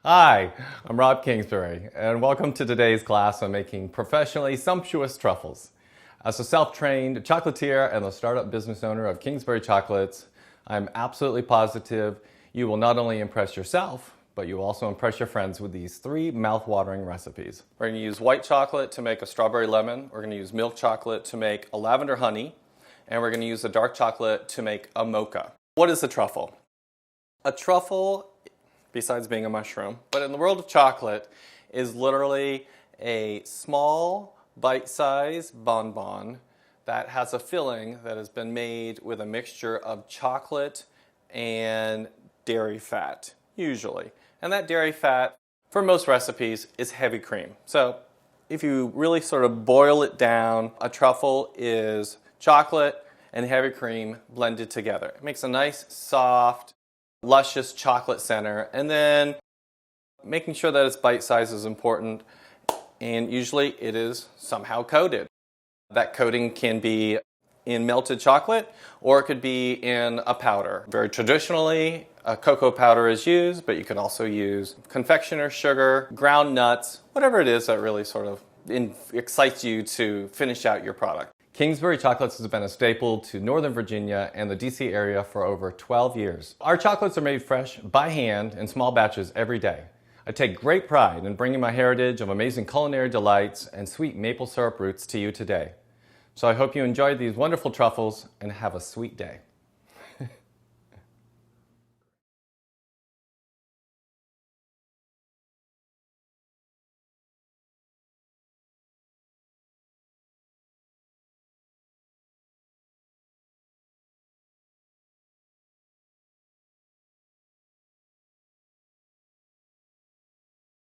Hi, I'm Rob Kingsbury, and welcome to today's class on making professionally sumptuous truffles. As a self-trained chocolatier and the startup business owner of Kingsbury Chocolates, I'm absolutely positive you will not only impress yourself, but you will also impress your friends with these 3 mouth-watering recipes. We're going to use white chocolate to make a strawberry lemon, we're going to use milk chocolate to make a lavender honey, and we're going to use a dark chocolate to make a mocha. What is a truffle? A truffle, besides being a mushroom, but in the world of chocolate, is literally a small, bite-sized bonbon that has a filling that has been made with a mixture of chocolate and dairy fat, usually. And that dairy fat, for most recipes, is heavy cream. So if you really sort of boil it down, a truffle is chocolate and heavy cream blended together. It makes a nice, soft, luscious chocolate center, and then making sure that it's bite size is important, and usually it is somehow coated. That coating can be in melted chocolate or it could be in a powder. Very traditionally, a cocoa powder is used, but you can also use confectioner sugar, ground nuts, whatever it is that really sort of excites you to finish out your product. Kingsbury Chocolates has been a staple to Northern Virginia and the DC area for over 12 years. Our chocolates are made fresh by hand in small batches every day. I take great pride in bringing my heritage of amazing culinary delights and sweet maple syrup roots to you today. So I hope you enjoyed these wonderful truffles and have a sweet day.